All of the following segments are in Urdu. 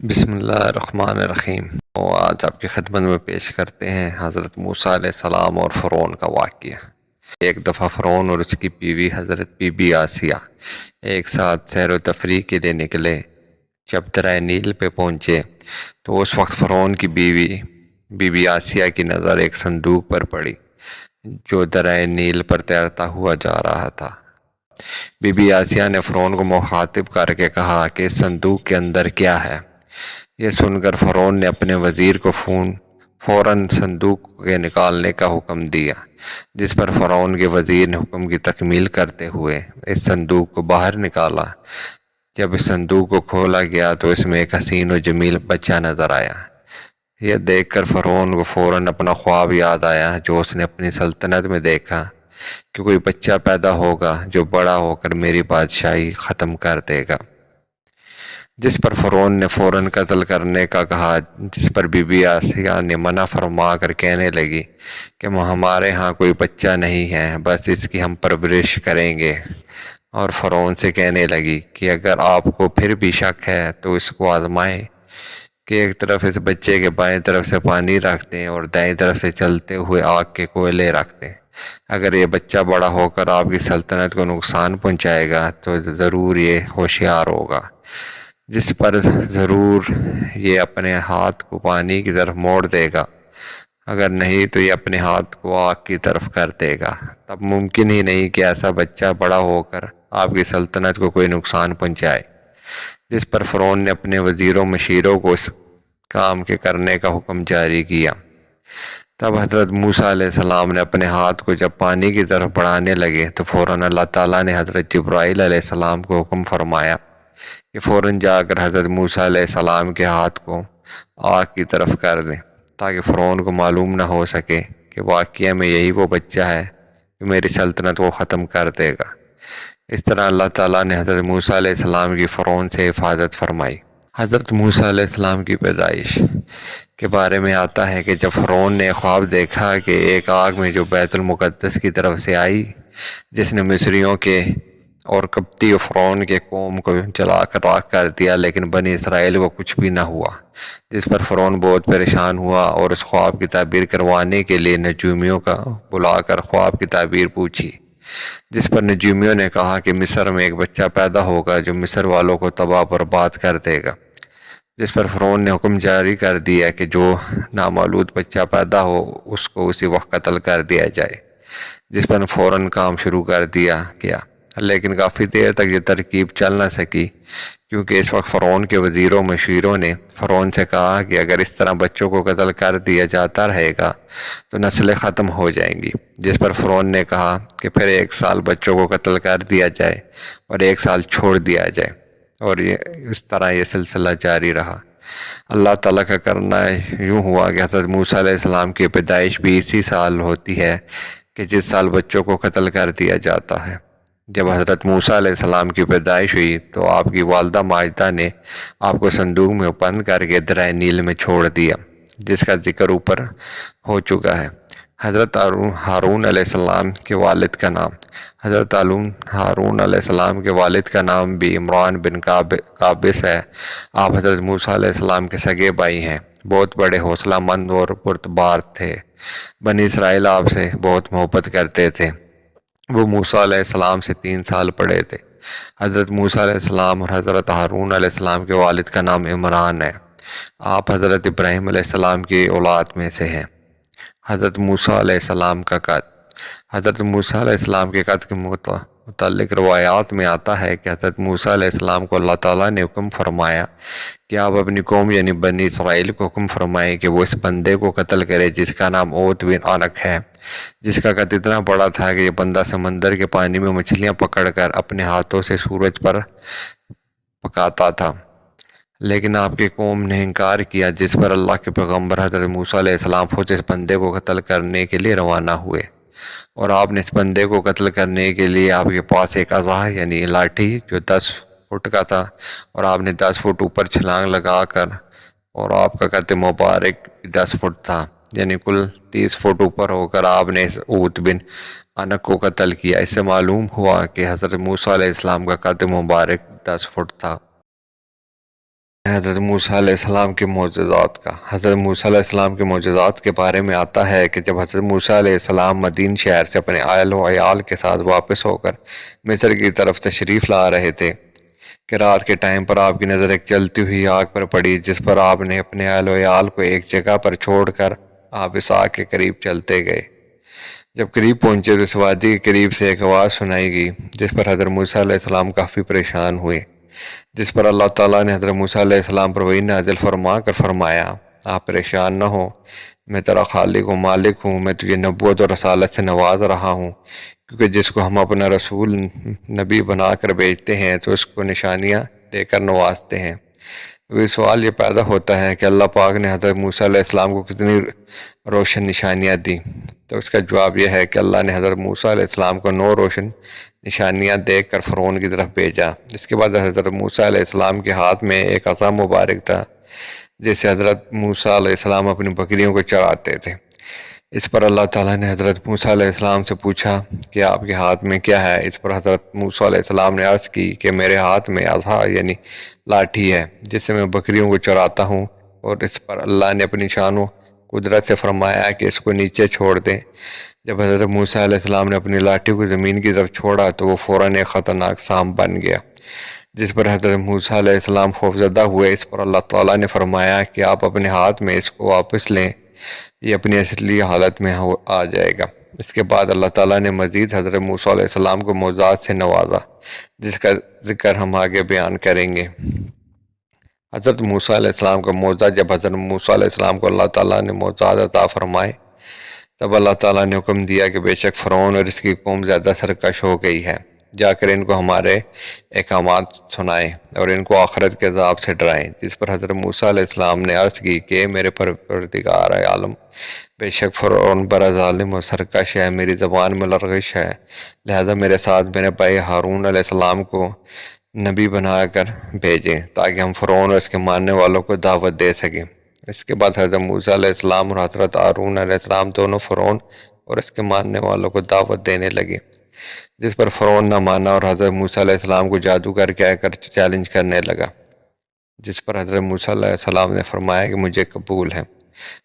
بسم اللہ الرحمن الرحیم۔ آج آپ کی خدمت میں پیش کرتے ہیں حضرت موسیٰ علیہ السلام اور فرعون کا واقعہ۔ ایک دفعہ فرعون اور اس کی بیوی حضرت بی بی آسیہ ایک ساتھ سیر و تفریح کے لیے نکلے۔ جب دریا نیل پہ پہنچے تو اس وقت فرعون کی بی بی آسیہ کی نظر ایک صندوق پر پڑی جو دریا نیل پر تیرتا ہوا جا رہا تھا۔ بی بی آسیہ نے فرعون کو مخاطب کر کے کہا کہ اس صندوق کے اندر کیا ہے؟ یہ سن کر فرعون نے اپنے وزیر کو فوراً صندوق کے نکالنے کا حکم دیا، جس پر فرعون کے وزیر نے حکم کی تکمیل کرتے ہوئے اس صندوق کو باہر نکالا۔ جب اس صندوق کو کھولا گیا تو اس میں ایک حسین و جمیل بچہ نظر آیا۔ یہ دیکھ کر فرعون کو فوراً اپنا خواب یاد آیا جو اس نے اپنی سلطنت میں دیکھا کہ کوئی بچہ پیدا ہوگا جو بڑا ہو کر میری بادشاہی ختم کر دے گا، جس پر فرعون نے فوراً قتل کرنے کا کہا، جس پر بی بی آسیہ نے منع فرما کر کہنے لگی کہ ہمارے ہاں کوئی بچہ نہیں ہے، بس اس کی ہم پرورش کریں گے، اور فرعون سے کہنے لگی کہ اگر آپ کو پھر بھی شک ہے تو اس کو آزمائیں کہ ایک طرف اس بچے کے بائیں طرف سے پانی رکھ دیں اور دائیں طرف سے چلتے ہوئے آگ کے کوئلے رکھ دیں۔ اگر یہ بچہ بڑا ہو کر آپ کی سلطنت کو نقصان پہنچائے گا تو ضرور یہ ہوشیار ہوگا، جس پر ضرور یہ اپنے ہاتھ کو پانی کی طرف موڑ دے گا، اگر نہیں تو یہ اپنے ہاتھ کو آگ کی طرف کر دے گا۔ تب ممکن ہی نہیں کہ ایسا بچہ بڑا ہو کر آپ کی سلطنت کو کوئی نقصان پہنچائے، جس پر فرعون نے اپنے وزیروں مشیروں کو اس کام کے کرنے کا حکم جاری کیا۔ تب حضرت موسیٰ علیہ السلام نے اپنے ہاتھ کو جب پانی کی طرف بڑھانے لگے تو فوراً اللہ تعالیٰ نے حضرت جبرائیل علیہ السلام کو حکم فرمایا کہ فوراً جا کر حضرت موسیٰ علیہ السلام کے ہاتھ کو آگ کی طرف کر دیں، تاکہ فرعون کو معلوم نہ ہو سکے کہ واقعہ میں یہی وہ بچہ ہے جو میری سلطنت کو ختم کر دے گا۔ اس طرح اللہ تعالیٰ نے حضرت موسیٰ علیہ السلام کی فرعون سے حفاظت فرمائی۔ حضرت موسیٰ علیہ السلام کی پیدائش کے بارے میں آتا ہے کہ جب فرعون نے خواب دیکھا کہ ایک آگ میں جو بیت المقدس کی طرف سے آئی، جس نے مصریوں کے اور قبطی و فرعون کے قوم کو جلا کر راکھ کر دیا، لیکن بنی اسرائیل کو کچھ بھی نہ ہوا، جس پر فرعون بہت پریشان ہوا اور اس خواب کی تعبیر کروانے کے لیے نجومیوں کا بلا کر خواب کی تعبیر پوچھی، جس پر نجومیوں نے کہا کہ مصر میں ایک بچہ پیدا ہوگا جو مصر والوں کو تباہ برباد کر دے گا، جس پر فرعون نے حکم جاری کر دیا کہ جو نامولود بچہ پیدا ہو اس کو اسی وقت قتل کر دیا جائے، جس پر فوراً کام شروع کر دیا گیا۔ لیکن کافی دیر تک یہ ترکیب چل نہ سکی، کیونکہ اس وقت فرعون کے وزیروں مشیروں نے فرعون سے کہا کہ اگر اس طرح بچوں کو قتل کر دیا جاتا رہے گا تو نسلیں ختم ہو جائیں گی، جس پر فرعون نے کہا کہ پھر 1 سال بچوں کو قتل کر دیا جائے اور 1 سال چھوڑ دیا جائے، اور اس طرح یہ سلسلہ جاری رہا۔ اللہ تعالیٰ کا کرنا یوں ہوا کہ حضرت موسیٰ علیہ السلام کی پیدائش بھی اسی سال ہوتی ہے کہ جس سال بچوں کو قتل کر دیا جاتا ہے۔ جب حضرت موسیٰ علیہ السلام کی پیدائش ہوئی تو آپ کی والدہ ماجدہ نے آپ کو صندوق میں بند کر کے دریا نیل میں چھوڑ دیا، جس کا ذکر اوپر ہو چکا ہے۔ حضرت ہارون علیہ السلام کے والد کا نام ہارون علیہ السلام کے والد کا نام بھی عمران بن قابس ہے۔ آپ حضرت موسیٰ علیہ السلام کے سگے بھائی ہیں، بہت بڑے حوصلہ مند اور پرتبار تھے۔ بنی اسرائیل آپ سے بہت محبت کرتے تھے۔ وہ موسیٰ علیہ السلام سے 3 سال بڑے تھے۔ حضرت موسیٰ علیہ السلام اور حضرت ہارون علیہ السلام کے والد کا نام عمران ہے۔ آپ حضرت ابراہیم علیہ السلام کی اولاد میں سے ہیں۔ حضرت موسیٰ علیہ السلام کا قد۔ حضرت موسیٰ علیہ السلام کے قد کے متعلق روایات میں آتا ہے کہ حضرت موسیٰ علیہ السلام کو اللہ تعالیٰ نے حکم فرمایا کہ آپ اپنی قوم یعنی بنی اسرائیل کو حکم فرمائیں کہ وہ اس بندے کو قتل کرے جس کا نام اوت بن عنق ہے، جس کا قد اتنا بڑا تھا کہ یہ بندہ سمندر کے پانی میں مچھلیاں پکڑ کر اپنے ہاتھوں سے سورج پر پکاتا تھا۔ لیکن آپ کی قوم نے انکار کیا، جس پر اللہ کے پیغمبر حضرت موسیٰ علیہ السلام خود اس بندے کو قتل کرنے کے لیے روانہ ہوئے، اور آپ نے اس بندے کو قتل کرنے کے لیے آپ کے پاس ایک عصا یعنی لاٹھی جو 10 فٹ کا تھا، اور آپ نے 10 فٹ اوپر چھلانگ لگا کر، اور آپ کا قد مبارک 10 فٹ تھا، یعنی کل 30 فٹ اوپر ہو کر آپ نے اس اوت بن عنق کو قتل کیا۔ اس سے معلوم ہوا کہ حضرت موسیٰ علیہ السلام کا قد مبارک 10 فٹ تھا۔ حضرت موسیٰ علیہ السلام کے معجزات کا۔ حضرت موسیٰ علیہ السلام کے معجزات کے بارے میں آتا ہے کہ جب حضرت موسیٰ علیہ السلام مدین شہر سے اپنے اہل و عیال کے ساتھ واپس ہو کر مصر کی طرف تشریف لا رہے تھے کہ رات کے ٹائم پر آپ کی نظر ایک جلتی ہوئی آگ پر پڑی، جس پر آپ نے اپنے اہل و عیال کو ایک جگہ پر چھوڑ کر آپ اس آگ کے قریب چلتے گئے۔ جب قریب پہنچے تو اس وادی کے قریب سے ایک آواز سنائی گئی، جس پر حضرت موسیٰ علیہ السلام کافی پریشان ہوئے، جس پر اللہ تعالیٰ نے حضرت موسیٰ علیہ السلام پر وحی نازل فرما کر فرمایا، آپ پریشان نہ ہو، میں تیرا خالق و مالک ہوں، میں تجھے نبوت اور رسالت سے نواز رہا ہوں، کیونکہ جس کو ہم اپنا رسول نبی بنا کر بھیجتے ہیں تو اس کو نشانیاں دے کر نوازتے ہیں۔ ابھی سوال یہ پیدا ہوتا ہے کہ اللہ پاک نے حضرت موسیٰ علیہ السلام کو کتنی روشن نشانیاں دی، تو اس کا جواب یہ ہے کہ اللہ نے حضرت موسیٰ علیہ السلام کو 9 روشن نشانیاں دیکھ کر فرعون کی طرف بھیجا۔ اس کے بعد حضرت موسیٰ علیہ السلام کے ہاتھ میں ایک عصا مبارک تھا، جس سے حضرت موسیٰ علیہ السلام اپنی بکریوں کو چراتے تھے۔ اس پر اللہ تعالیٰ نے حضرت موسیٰ علیہ السلام سے پوچھا کہ آپ کے ہاتھ میں کیا ہے؟ اس پر حضرت موسیٰ علیہ السلام نے عرض کی کہ میرے ہاتھ میں عصا یعنی لاٹھی ہے، جس سے میں بکریوں کو چراتا ہوں، اور اس پر اللہ نے اپنی شان و قدرت سے فرمایا کہ اس کو نیچے چھوڑ دیں۔ جب حضرت موسیٰ علیہ السلام نے اپنی لاٹھی کو زمین کی طرف چھوڑا تو وہ فوراً ایک خطرناک سانپ بن گیا، جس پر حضرت موسیٰ علیہ السلام خوفزدہ ہوئے۔ اس پر اللہ تعالیٰ نے فرمایا کہ آپ اپنے ہاتھ میں اس کو واپس لیں، یہ اپنی اصلی حالت میں آ جائے گا۔ اس کے بعد اللہ تعالیٰ نے مزید حضرت موسیٰ علیہ السلام کو معجزات سے نوازا، جس کا ذکر ہم آگے بیان کریں گے۔ حضرت موسیٰ علیہ السلام کا معجزہ۔ جب حضرت موسیٰ علیہ السلام کو اللہ تعالیٰ نے معجزات عطا فرمائے، تب اللہ تعالیٰ نے حکم دیا کہ بے شک فرعون اور اس کی قوم زیادہ سرکش ہو گئی ہے، جا کر ان کو ہمارے احکامات سنائیں اور ان کو آخرت کے عذاب سے ڈرائیں۔ جس پر حضرت موسیٰ علیہ السلام نے عرض کی کہ میرے پروردگار عالم، بے شک فرعون بڑا ظالم اور سرکش ہے، میری زبان میں لرزش ہے، لہذا میرے ساتھ میرے بھائی ہارون علیہ السلام کو نبی بنا کر بھیجیں تاکہ ہم فرعون اور اس کے ماننے والوں کو دعوت دے سکیں۔ اس کے بعد حضرت موسیٰ علیہ السلام اور حضرت ہارون علیہ السلام دونوں فرعون اور اس کے ماننے والوں کو دعوت دینے لگے، جس پر فرعون نہ مانا اور حضرت موسیٰ علیہ السلام کو جادوگر کہہ کر چیلنج کرنے لگا، جس پر حضرت موسیٰ علیہ السلام نے فرمایا کہ مجھے قبول ہے۔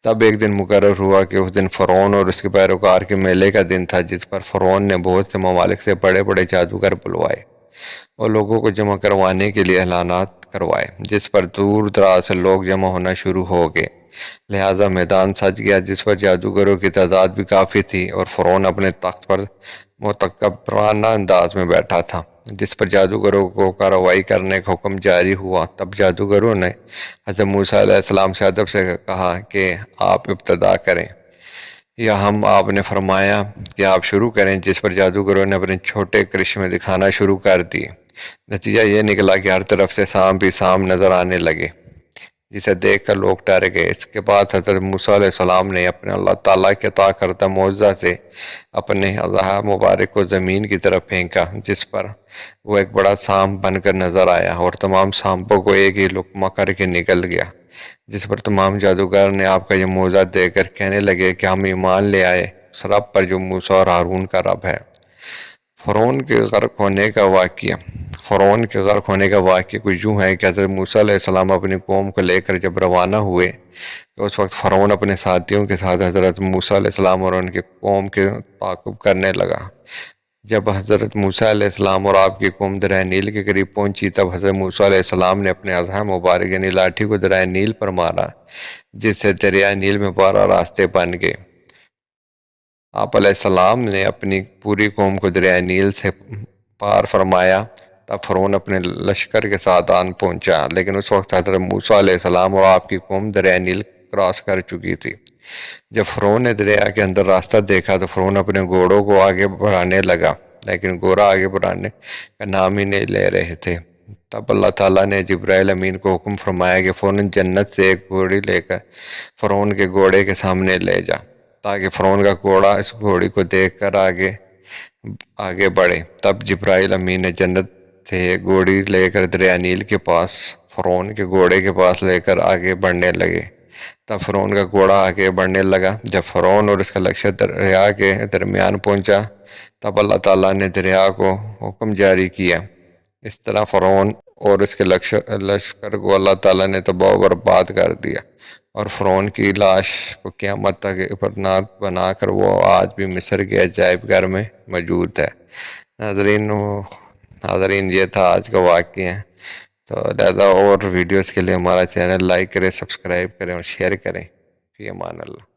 تب ایک دن مقرر ہوا کہ اس دن فرعون اور اس کے پیروکار کے میلے کا دن تھا، جس پر فرعون نے بہت سے ممالک سے بڑے بڑے جادوگر بلوائے اور لوگوں کو جمع کروانے کے لیے اعلانات کروائے، جس پر دور دراز سے لوگ جمع ہونا شروع ہو گئے، لہٰذا میدان سج گیا، جس پر جادوگروں کی تعداد بھی کافی تھی، اور فرعون اپنے تخت پر متکبرانہ انداز میں بیٹھا تھا، جس پر جادوگروں کو کارروائی کرنے کا حکم جاری ہوا۔ تب جادوگروں نے حضرت موسیٰ علیہ السلام سے ادب سے کہا کہ آپ ابتدا کریں یا ہم؟ آپ نے فرمایا کہ آپ شروع کریں، جس پر جادوگروں نے اپنے چھوٹے کرشمے دکھانا شروع کر دیے۔ نتیجہ یہ نکلا کہ ہر طرف سے سانپ ہی سانپ نظر آنے لگے، جسے دیکھ کر لوگ ڈر گئے۔ اس کے بعد حضرت موسیٰ علیہ السلام نے اپنے اللہ تعالیٰ کے عطا کردہ معجزہ سے اپنے اضحیٰ مبارک کو زمین کی طرف پھینکا، جس پر وہ ایک بڑا سانپ بن کر نظر آیا اور تمام سانپوں کو ایک ہی لقمہ کر کے نکل گیا، جس پر تمام جادوگر نے آپ کا یہ معجزہ دیکھ کر کہنے لگے کہ ہم ایمان لے آئے اس رب پر جو موسیٰ اور ہارون کا رب ہے۔ فرعون کے غرق ہونے کا واقعہ۔ فرعون کے غرق ہونے کا واقعہ کچھ یوں ہے کہ حضرت موسیٰ علیہ السلام اپنی قوم کو لے کر جب روانہ ہوئے تو اس وقت فرعون اپنے ساتھیوں کے ساتھ حضرت موسیٰ علیہ السلام اور ان کی قوم کے تعاقب کرنے لگا۔ جب حضرت موسیٰ علیہ السلام اور آپ کی قوم دریائے نیل کے قریب پہنچی، تب حضرت موسیٰ علیہ السلام نے اپنے اضحیٰ مبارک یعنی لاٹھی کو دریائے نیل پر مارا، جس سے دریائے نیل میں 12 راستے بن گئے۔ آپ علیہ السلام نے اپنی پوری قوم کو دریائے نیل سے پار فرمایا۔ تب فرعون اپنے لشکر کے ساتھ آن پہنچا، لیکن اس وقت حضرت موسیٰ علیہ السلام اور آپ کی قوم دریائے نیل کراس کر چکی تھی۔ جب فرعون نے دریا کے اندر راستہ دیکھا تو فرعون اپنے گھوڑوں کو آگے بڑھانے لگا، لیکن گھوڑا آگے بڑھانے کا نام ہی نہیں لے رہے تھے۔ تب اللہ تعالیٰ نے جبرائیل امین کو حکم فرمایا کہ فوراً جنت سے ایک گھوڑی لے کر فرعون کے گھوڑے کے سامنے لے جا، تاکہ فرعون کا گھوڑا اس گھوڑی کو دیکھ کر آگے بڑھے۔ تب جبرائیل امین نے جنت سے ایک گھوڑی لے کر دریائے نیل کے پاس فرعون کے گھوڑے کے پاس لے کر آگے بڑھنے لگے۔ تب فرعون کا گھوڑا آگے بڑھنے لگا۔ جب فرعون اور اس کا لشکر دریا کے درمیان پہنچا، تب اللہ تعالیٰ نے دریا کو حکم جاری کیا۔ اس طرح فرعون اور اس کے لشکر کو اللہ تعالیٰ نے تباہ و برباد کر دیا، اور فرعون کی لاش کو قیامت تک پرنات بنا کر وہ آج بھی مصر کے عجائب گھر میں موجود ہے۔ ناظرین یہ تھا آج کا واقعہ، تو لہذا اور ویڈیوز کے لیے ہمارا چینل لائک کریں، سبسکرائب کریں اور شیئر کریں۔ فی امان اللہ۔